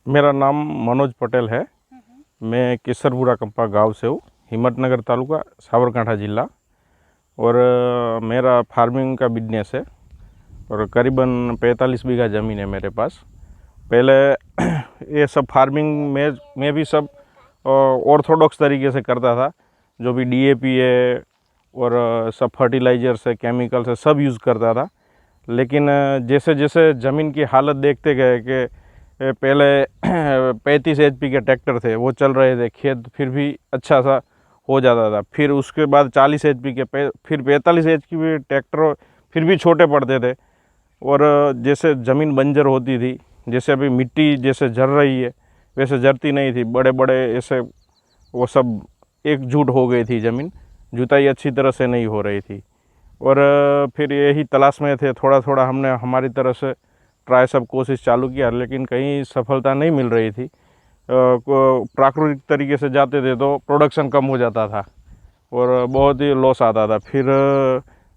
मेरा नाम मनोज पटेल है। मैं केसरपुरा कंपा गांव से हूँ, हिम्मतनगर तालुका, साबरकांठा जिला। और मेरा फार्मिंग का बिजनेस है और करीबन 45 बीघा ज़मीन है मेरे पास। पहले ये सब फार्मिंग में मैं भी सब ऑर्थोडॉक्स तरीके से करता था। जो भी डीएपी है और सब फर्टिलाइजर्स है, केमिकल्स है, सब यूज़ करता था। लेकिन जैसे जैसे ज़मीन की हालत देखते गए कि पहले 35 एचपी के ट्रैक्टर थे, वो चल रहे थे, खेत फिर भी अच्छा सा हो जाता था। फिर उसके बाद 40 एचपी के फिर 45 एचपी के ट्रैक्टर फिर भी छोटे पड़ते थे। और जैसे ज़मीन बंजर होती थी, जैसे अभी मिट्टी जैसे झर रही है वैसे झरती नहीं थी। बड़े बड़े ऐसे वो सब एकजुट हो गई थी ज़मीन, जुताई अच्छी तरह से नहीं हो रही थी। और फिर यही तलाश में थे, थोड़ा थोड़ा हमने हमारी तरफ से ट्राई सब कोशिश चालू किया, लेकिन कहीं सफलता नहीं मिल रही थी। प्राकृतिक तरीके से जाते थे तो प्रोडक्शन कम हो जाता था और बहुत ही लॉस आता था। फिर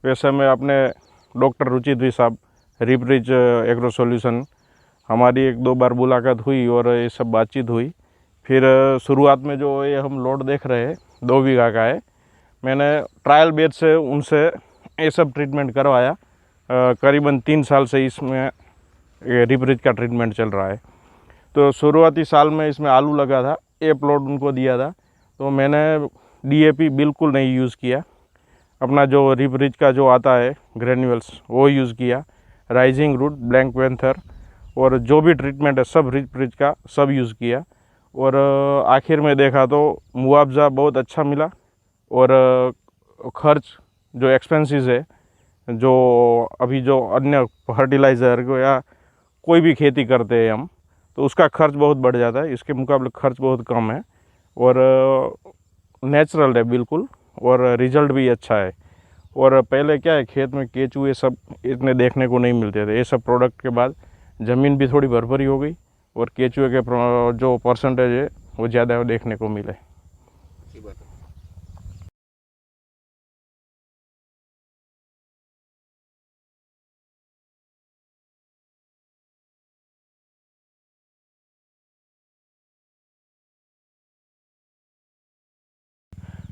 वैसे में अपने डॉक्टर रुचित साहब, रिपरिच एग्रो सॉल्यूशन, हमारी 1-2 बार मुलाकात हुई और ये सब बातचीत हुई। फिर शुरुआत में जो ये हम लोड देख रहे हैं 2 बीघा का है, मैंने ट्रायल बेस से उनसे ये सब ट्रीटमेंट करवाया। करीबन 3 साल से इसमें रिपरिच का ट्रीटमेंट चल रहा है। तो शुरुआती साल में इसमें आलू लगा था, ये प्लॉट उनको दिया था, तो मैंने डीएपी बिल्कुल नहीं यूज़ किया। अपना जो रिपरिच का जो आता है ग्रेन्यूल्स वो यूज़ किया, राइजिंग रूट, ब्लैक पैंथर और जो भी ट्रीटमेंट है सब रिपरिच का सब यूज़ किया। और आखिर में देखा तो मुआवजा बहुत अच्छा मिला। और खर्च जो एक्सपेंसेस है, जो अभी जो अन्य फर्टिलाइज़र को या कोई भी खेती करते हैं हम, तो उसका खर्च बहुत बढ़ जाता है। इसके मुकाबले खर्च बहुत कम है और नेचुरल है बिल्कुल, और रिज़ल्ट भी अच्छा है। और पहले क्या है, खेत में केचुए सब इतने देखने को नहीं मिलते थे। ये सब प्रोडक्ट के बाद ज़मीन भी थोड़ी भरभरी हो गई और केचुए के जो परसेंटेज है वो ज़्यादा देखने को मिले।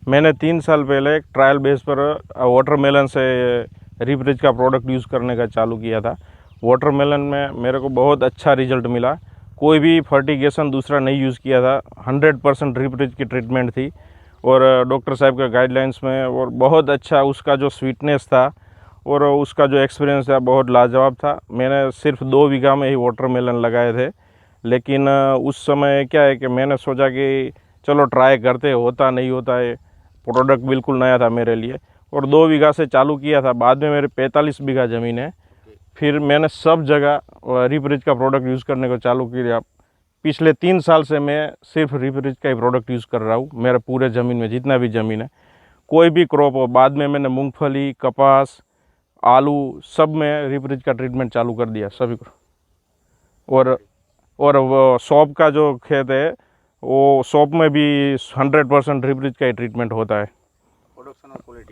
मैंने 3 साल पहले एक ट्रायल बेस पर वाटरमेलन से रिपरिच का प्रोडक्ट यूज़ करने का चालू किया था। वाटरमेलन में मेरे को बहुत अच्छा रिजल्ट मिला। कोई भी फर्टिगेशन दूसरा नहीं यूज़ किया था, 100% रिपरिच की ट्रीटमेंट थी और डॉक्टर साहब के गाइडलाइंस में। और बहुत अच्छा उसका जो स्वीटनेस था और उसका जो एक्सपीरियंस था बहुत लाजवाब था। मैंने सिर्फ 2 बीघा में ही वाटरमेलन लगाए थे, लेकिन उस समय क्या है कि मैंने सोचा कि चलो ट्राई करते, होता नहीं होता है। प्रोडक्ट बिल्कुल नया था मेरे लिए और 2 बीघा से चालू किया था। बाद में मेरे 45 बीघा ज़मीन है। फिर मैंने सब जगह रिपरिच का प्रोडक्ट यूज़ करने को चालू किया। पिछले 3 साल से मैं सिर्फ रिपरिच का ही प्रोडक्ट यूज़ कर रहा हूँ। मेरे पूरे ज़मीन में जितना भी ज़मीन है, कोई भी क्रॉप हो, बाद में मैंने मूंगफली, कपास, आलू सब में रिपरिच का ट्रीटमेंट चालू कर दिया सभी को। और वो सौंफ का जो खेत है, वो सौंफ में भी 100% रिपरिच का ही ट्रीटमेंट होता है।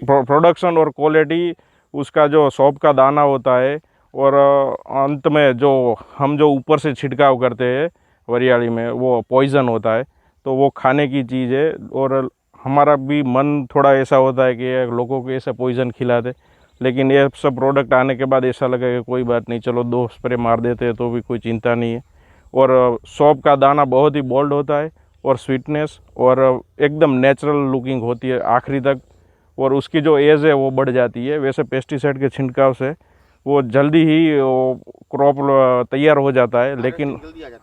प्रोडक्शन और क्वालिटी उसका जो सौंफ का दाना होता है और अंत में जो हम जो ऊपर से छिड़काव करते हैं वरियाली में, वो पॉइज़न होता है, तो वो खाने की चीज़ है। और हमारा भी मन थोड़ा ऐसा होता है कि लोगों को ऐसा पॉइज़न खिला दे, लेकिन ये सब प्रोडक्ट आने के बाद ऐसा लगा कि कोई बात नहीं, चलो 2 स्प्रे मार देते हैं तो भी कोई चिंता नहीं है। और सौंफ का दाना बहुत ही बोल्ड होता है और स्वीटनेस और एकदम नेचुरल लुकिंग होती है आखिरी तक, और उसकी जो एज है वो बढ़ जाती है। वैसे पेस्टिसाइड के छिड़काव से वो जल्दी ही क्रॉप तैयार हो जाता है, लेकिन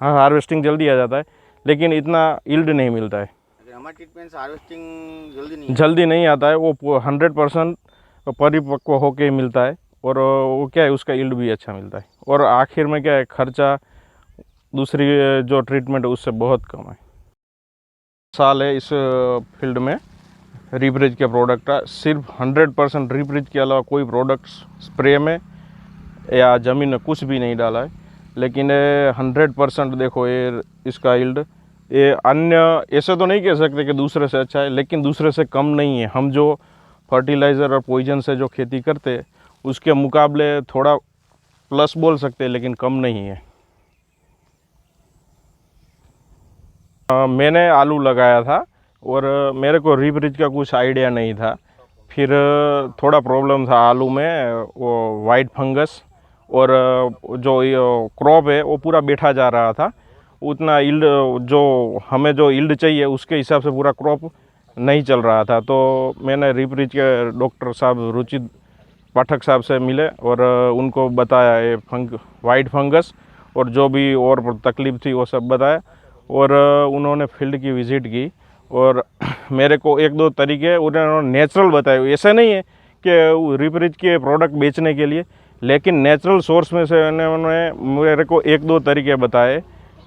हाँ, हार्वेस्टिंग जल्दी आ जाता है, लेकिन इतना यील्ड नहीं मिलता है। हमारा ट्रीटमेंट हार्वेस्टिंग जल्दी नहीं आता है, वो 100% परिपक्व होके ही मिलता है। और वो क्या है, उसका यील्ड भी अच्छा मिलता है। और आखिर में क्या है, खर्चा दूसरी जो ट्रीटमेंट है उससे बहुत कम है। साल है इस फील्ड में रिपरिच के प्रोडक्ट का, सिर्फ 100% रिपरिच के अलावा कोई प्रोडक्ट स्प्रे में या ज़मीन में कुछ भी नहीं डाला है। लेकिन 100% देखो ये इसका यील्ड, ये अन्य ऐसे तो नहीं कह सकते कि दूसरे से अच्छा है, लेकिन दूसरे से कम नहीं है। हम जो फर्टिलाइज़र और पॉइजन से जो खेती करते हैं उसके मुकाबले थोड़ा प्लस बोल सकते हैं, लेकिन कम नहीं है। मैंने आलू लगाया था और मेरे को रीप रिच का कुछ आइडिया नहीं था। फिर थोड़ा प्रॉब्लम था आलू में, वो वाइट फंगस और जो क्रॉप है वो पूरा बैठा जा रहा था। उतना यील्ड जो हमें जो यील्ड चाहिए उसके हिसाब से पूरा क्रॉप नहीं चल रहा था। तो मैंने रीप रिच के डॉक्टर साहब रुचित पाठक साहब से मिले और उनको बताया ये वाइट फंगस और जो भी और तकलीफ़ थी वो सब बताया और उन्होंने फील्ड की विज़िट की और मेरे को एक दो तरीके उन्होंने नेचुरल बताए। ऐसा नहीं है कि रीप रिच के प्रोडक्ट बेचने के लिए, लेकिन नेचुरल सोर्स में से उन्होंने मेरे को एक दो तरीके बताए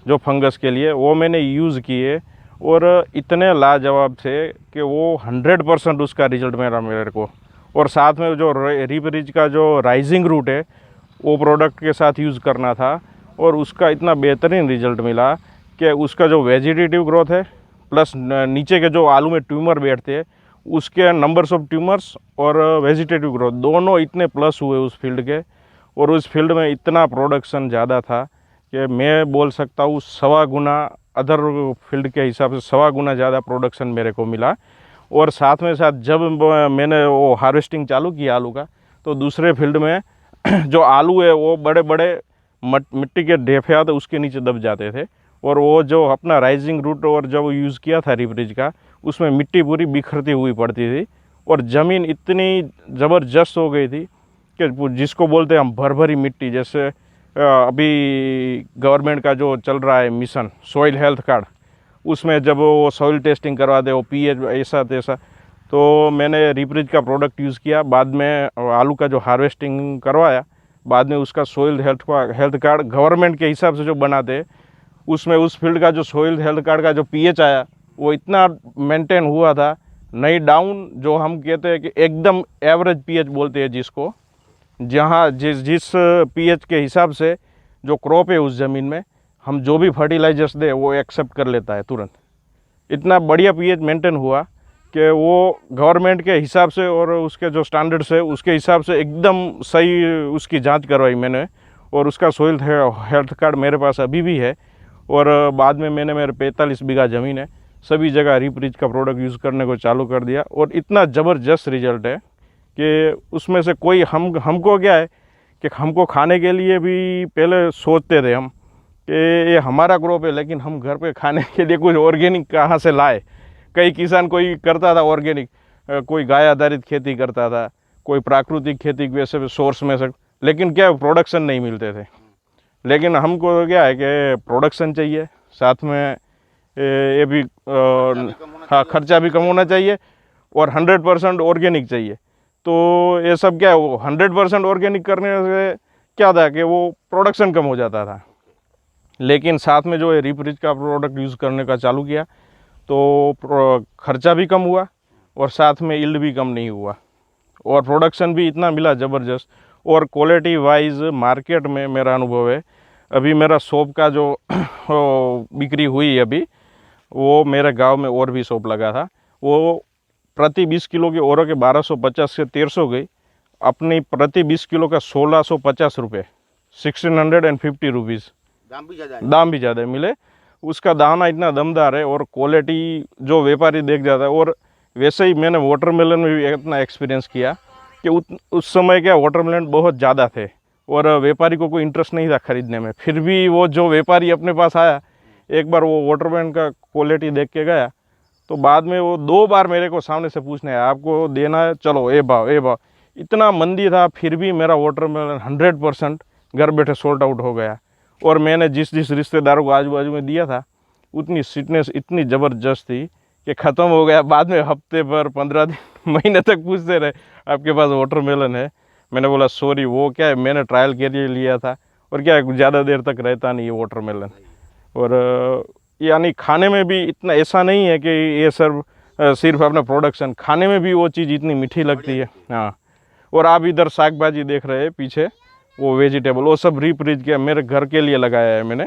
जो फंगस के लिए, वो मैंने यूज़ किए और इतने लाजवाब थे कि वो 100% उसका रिजल्ट मेरे को। और साथ में जो रीप रिच का जो राइजिंग रूट है वो प्रोडक्ट के साथ यूज़ करना था और उसका इतना बेहतरीन रिजल्ट मिला कि उसका जो वेजिटेटिव ग्रोथ है प्लस नीचे के जो आलू में ट्यूमर बैठते हैं उसके नंबर्स ऑफ ट्यूमर्स और वेजिटेटिव ग्रोथ दोनों इतने प्लस हुए उस फील्ड के। और उस फील्ड में इतना प्रोडक्शन ज़्यादा था कि मैं बोल सकता हूँ 1.25 गुना अदर फील्ड के हिसाब से 1.25 गुना ज़्यादा प्रोडक्शन मेरे को मिला। और साथ में साथ जब मैंने वो हार्वेस्टिंग चालू किया आलू का, तो दूसरे फील्ड में जो आलू है वो बड़े बड़े मिट्टी के ढेफिया तो उसके नीचे दब जाते थे और वो जो अपना राइजिंग रूट और जब यूज़ किया था रीप रिच का उसमें मिट्टी पूरी बिखरती हुई पड़ती थी और ज़मीन इतनी ज़बरदस्त हो गई थी कि जिसको बोलते हैं हम भरभरी मिट्टी। जैसे अभी गवर्नमेंट का जो चल रहा है मिशन सॉइल हेल्थ कार्ड, उसमें जब वो सॉइल टेस्टिंग करवा दे वो पीएच ऐसा तैसा, तो मैंने रीप रिच का प्रोडक्ट यूज़ किया। बाद में आलू का जो हार्वेस्टिंग करवाया, बाद में उसका सॉइल हेल्थ कार्ड गवर्नमेंट के हिसाब से जो बनाते उसमें उस फील्ड का जो सॉइल हेल्थ कार्ड का जो पीएच आया वो इतना मेंटेन हुआ था, नहीं डाउन, जो हम कहते हैं कि एकदम एवरेज पीएच बोलते हैं जिसको, जहाँ जिस पीएच के हिसाब से जो क्रॉप है उस ज़मीन में हम जो भी फर्टिलाइजर्स दे वो एक्सेप्ट कर लेता है तुरंत। इतना बढ़िया पीएच मेंटेन हुआ कि वो गवर्नमेंट के हिसाब से और उसके जो स्टैंडर्ड्स है उसके हिसाब से एकदम सही उसकी जांच करवाई मैंने और उसका सॉइल हेल्थ कार्ड मेरे पास अभी भी है। और बाद में मैंने मेरे 45 बीघा ज़मीन है, सभी जगह रीप रिच का प्रोडक्ट यूज़ करने को चालू कर दिया और इतना ज़बरदस्त रिजल्ट है कि उसमें से कोई हमको क्या है कि हमको खाने के लिए भी पहले सोचते थे हम कि ये हमारा क्रॉप है, लेकिन हम घर पे खाने के लिए कुछ ऑर्गेनिक कहाँ से लाए। कई किसान कोई करता था ऑर्गेनिक, कोई गाय आधारित खेती करता था, कोई प्राकृतिक खेती वैसे सोर्स में से, लेकिन क्या प्रोडक्शन नहीं मिलते थे। लेकिन हमको क्या है कि प्रोडक्शन चाहिए, साथ में ये भी हाँ खर्चा भी कम होना चाहिए और 100% ऑर्गेनिक चाहिए। तो ये सब क्या है, वो 100% ऑर्गेनिक करने से क्या था कि वो प्रोडक्शन कम हो जाता था, लेकिन साथ में जो है रीप रिच का प्रोडक्ट यूज़ करने का चालू किया तो खर्चा भी कम हुआ और साथ में यील्ड भी कम नहीं हुआ और प्रोडक्शन भी इतना मिला ज़बरदस्त। और क्वालिटी वाइज मार्केट में मेरा अनुभव है, अभी मेरा शॉप का जो बिक्री हुई अभी, वो मेरे गांव में और भी शॉप लगा था, वो प्रति 20 किलो के औरों के 1250 से 1300 गई, अपनी प्रति 20 किलो का 1650 रुपये, 1650 रुपीज़ दाम भी ज़्यादा मिले। उसका दाना इतना दमदार है और क्वालिटी जो व्यापारी देख जाता है। और वैसे ही मैंने वाटरमेलन में भी इतना एक्सपीरियंस किया कि उस समय क्या वाटरमेलन बहुत ज़्यादा थे और व्यापारी को कोई इंटरेस्ट नहीं था ख़रीदने में, फिर भी वो जो व्यापारी अपने पास आया, एक बार वो वाटरमेलन का क्वालिटी देख के गया, तो बाद में वो 2 बार मेरे को सामने से पूछने आया, आपको देना है, चलो ए भाव। इतना मंदी था, फिर भी मेरा वाटरमेलन 100% घर बैठे सोल्ड आउट हो गया। और मैंने जिस रिश्तेदारों को आजू बाजू में दिया था, उतनी स्वीटनेस इतनी ज़बरदस्त थी कि ख़त्म हो गया। बाद में हफ्ते भर 15 दिन महीने तक पूछते रहे, आपके पास वाटरमेलन है? मैंने बोला सॉरी, वो क्या है, मैंने ट्रायल के लिए लिया था और क्या है ज़्यादा देर तक रहता नहीं है वाटरमेलन। और यानी खाने में भी इतना ऐसा नहीं है कि ये सिर्फ अपना प्रोडक्शन, खाने में भी वो चीज़ इतनी मीठी लगती है। हाँ, और आप इधर साग भाजी देख रहे हैं पीछे, वो वेजिटेबल, वो सब रीप रिच के मेरे घर के लिए लगाया है मैंने,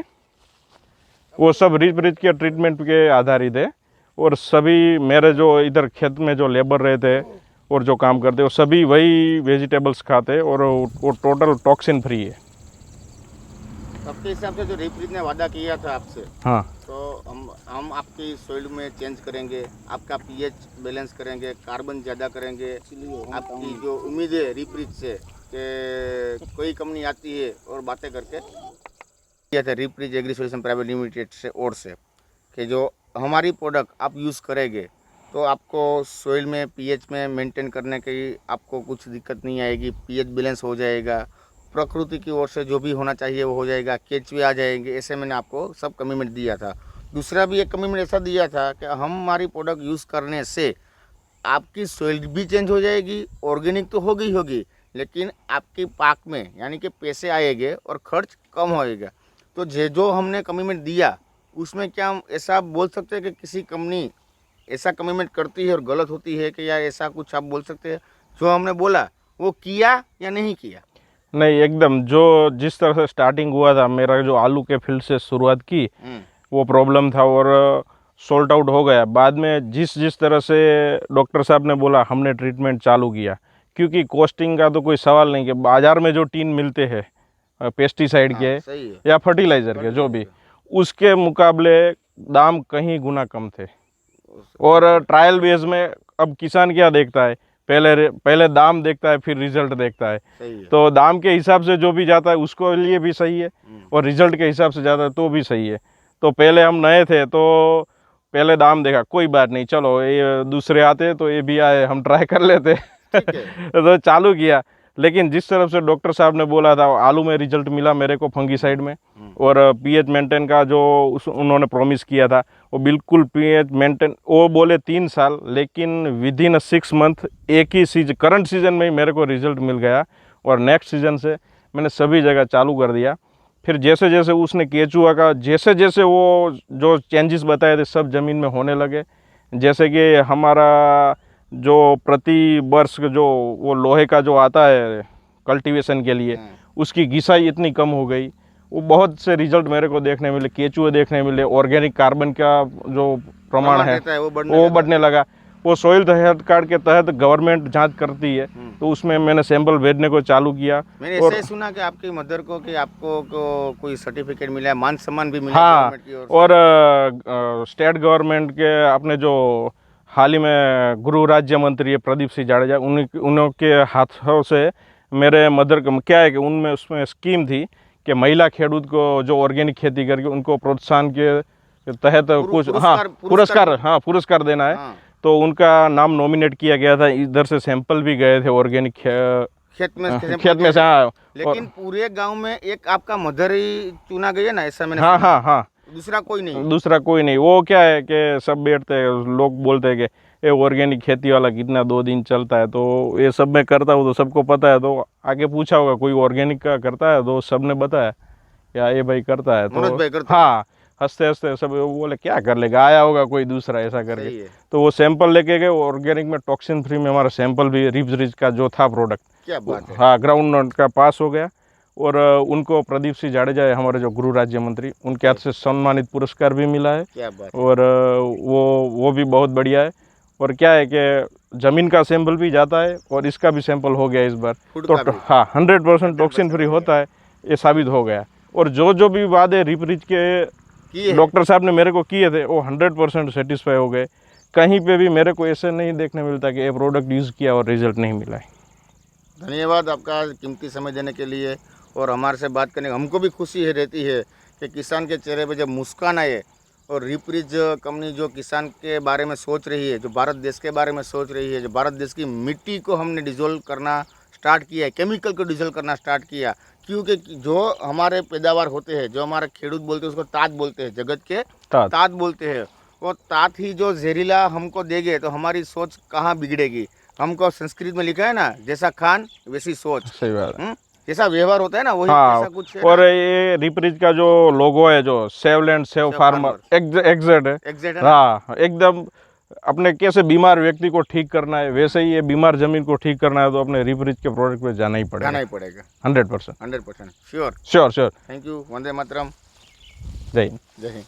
वो सब रीप रिच के ट्रीटमेंट के आधारित है। और सभी मेरे जो इधर खेत में जो लेबर रहते हैं और जो काम करते हैं वो सभी वही वेजिटेबल्स खाते हैं और वो टोटल टॉक्सिन फ्री है। आपके हिसाब से जो रिप्रीत ने वादा किया था आपसे, हाँ तो हम आपकी सॉइल में चेंज करेंगे, आपका पीएच बैलेंस करेंगे, कार्बन ज़्यादा करेंगे। आपकी जो उम्मीद है रिप्रीत से कि कोई कंपनी आती है और बातें करके किया था रिप्रीत एग्री सॉल्यूशन प्राइवेट लिमिटेड से और से कि जो हमारी प्रोडक्ट आप यूज़ करेंगे तो आपको सॉइल में पीएच में मेंटेन करने की आपको कुछ दिक्कत नहीं आएगी, पीएच बैलेंस हो जाएगा, प्रकृति की ओर से जो भी होना चाहिए वो हो जाएगा, केचुए आ जाएंगे। ऐसे मैंने आपको सब कमिटमेंट दिया था। दूसरा भी एक कमिटमेंट ऐसा दिया था कि हमारी प्रोडक्ट यूज़ करने से आपकी सॉइल भी चेंज हो जाएगी, ऑर्गेनिक तो होगी ही होगी, लेकिन आपकी पाक में यानी कि पैसे आएंगे और खर्च कम होएगा। तो जो हमने कमिटमेंट दिया उसमें क्या हम ऐसा बोल सकते हैं कि किसी कंपनी ऐसा कमिटमेंट करती है और गलत होती है कि यार ऐसा कुछ आप बोल सकते हैं जो हमने बोला वो किया या नहीं किया? नहीं, एकदम जो जिस तरह से स्टार्टिंग हुआ था, मेरा जो आलू के फील्ड से शुरुआत की वो प्रॉब्लम था और सॉल्ट आउट हो गया। बाद में जिस तरह से डॉक्टर साहब ने बोला हमने ट्रीटमेंट चालू किया, क्योंकि कॉस्टिंग का तो कोई सवाल नहीं कि बाज़ार में जो टीन मिलते हैं पेस्टिसाइड के सही है। या फर्टिलाइज़र के जो भी, उसके मुकाबले दाम कहीं गुना कम थे। और ट्रायल बेस में अब किसान क्या देखता है, पहले दाम देखता है फिर रिजल्ट देखता है। सही है। तो दाम के हिसाब से जो भी जाता है उसको लिए भी सही है और रिजल्ट के हिसाब से जाता है तो भी सही है। तो पहले हम नए थे तो पहले दाम देखा, कोई बात नहीं, चलो ये दूसरे आते तो ये भी आए, हम ट्राई कर लेते ठीक है। तो चालू किया। लेकिन जिस तरफ से डॉक्टर साहब ने बोला था आलू में रिजल्ट मिला मेरे को फंगीसाइड में, और पीएच मेंटेन का जो उन्होंने प्रॉमिस किया था वो बिल्कुल पीएच मेंटेन, वो बोले 3 साल, लेकिन विद इन 6 मंथ एक ही सीजन, करंट सीजन में ही मेरे को रिजल्ट मिल गया। और नेक्स्ट सीजन से मैंने सभी जगह चालू कर दिया। फिर जैसे जैसे उसने केचुआ का जैसे जैसे वो जो चेंजेस बताए थे सब ज़मीन में होने लगे। जैसे कि हमारा जो प्रति वर्ष जो वो लोहे का जो आता है कल्टीवेशन के लिए, उसकी घिसाई इतनी कम हो गई, वो बहुत से रिजल्ट मेरे को देखने मिले, केचुए देखने मिले, ऑर्गेनिक कार्बन का जो प्रमाण है वो बढ़ने लगा। वो सॉइल हेल्थ कार्ड के तहत गवर्नमेंट जांच करती है, तो उसमें मैंने सैंपल भेजने को चालू किया। मैंने ऐसे ही सुना कि आपकी मदर को कि आपको कोई सर्टिफिकेट मिला है, मान सम्मान भी मिला हाँ, गवर्नमेंट की ओर से। और स्टेट गवर्नमेंट के अपने जो हाल ही में गृह राज्य मंत्री है प्रदीप सिंह जाडेजा, उनके हाथों से मेरे मदर को क्या है कि उनमें उसमें स्कीम थी कि महिला खेडूत को जो ऑर्गेनिक खेती करके उनको प्रोत्साहन के तहत कुछ पुरस्कार देना है। तो उनका नाम नॉमिनेट किया गया था, इधर से सैंपल भी गए थे ऑर्गेनिक खेत में से। हाँ, लेकिन पूरे गांव में एक आपका मदर ही चुना गया ना, ऐसा मैंने हाँ हाँ हाँ, दूसरा कोई नहीं। वो क्या है कि सब बैठते हैं, लोग बोलते हैं कि ये ऑर्गेनिक खेती वाला कितना 2 दिन चलता है, तो ये सब मैं करता हूँ तो सबको पता है। तो आगे पूछा होगा कोई ऑर्गेनिक का करता है, तो सब ने बताया या ये भाई करता है। तो हाँ, हंसते हंसते सब बोले क्या कर लेगा, आया होगा कोई दूसरा ऐसा करके। तो वो सैंपल लेके गए, ऑर्गेनिक में टॉक्सिन फ्री में हमारा सैंपल भी रिज का जो था प्रोडक्ट, क्या बात है, हाँ, ग्राउंड का पास हो गया। और उनको प्रदीप सिंह जाडेजा हमारे जो गृह राज्य मंत्री, उनके हाथ से सम्मानित पुरस्कार भी मिला है। क्या बात है। और वो भी बहुत बढ़िया है। और क्या है कि ज़मीन का सैंपल भी जाता है और इसका भी सैंपल हो गया इस बार। तो हाँ, 100% टॉक्सिन फ्री होता है, ये साबित हो गया। और जो भी वादे रिपरीच के डॉक्टर साहब ने मेरे को किए थे वो 100% सेटिस्फाई हो गए। कहीं पे भी मेरे को ऐसे नहीं देखने मिलता कि ये प्रोडक्ट यूज़ किया और रिजल्ट नहीं मिला है। धन्यवाद आपका कीमती समय देने के लिए और हमारे से बात करने, हमको भी खुशी है रहती है कि किसान के चेहरे पे जब मुस्कान आए और रिप्रीज कंपनी जो किसान के बारे में सोच रही है, जो भारत देश के बारे में सोच रही है, जो भारत देश की मिट्टी को हमने डिजोल्व करना स्टार्ट किया है, केमिकल को डिजोल्व करना स्टार्ट किया, क्योंकि जो हमारे पैदावार होते हैं, जो हमारे खेडूत बोलते हैं उसको तात बोलते हैं, जगत के तात बोलते हैं, वो तात ही जो जहरीला हमको देंगे तो हमारी सोच कहाँ बिगड़ेगी। हमको संस्कृत में लिखा है ना, जैसा खान वैसी सोच। सही बात है। जैसा व्यवहार होता है ना वही ऐसा कुछ है। और ये रिपरीज का जो लोगो है, जो save land save farmer, exact है। हाँ, एकदम अपने कैसे बीमार व्यक्ति को ठीक करना है वैसे ही ये बीमार जमीन को ठीक करना है, तो अपने रिपरीज के प्रोडक्ट पे जाना ही पड़ेगा। 100% श्योर। श्योर। Thank you. वंदे मातरम। जय हिंद। जय हिंद।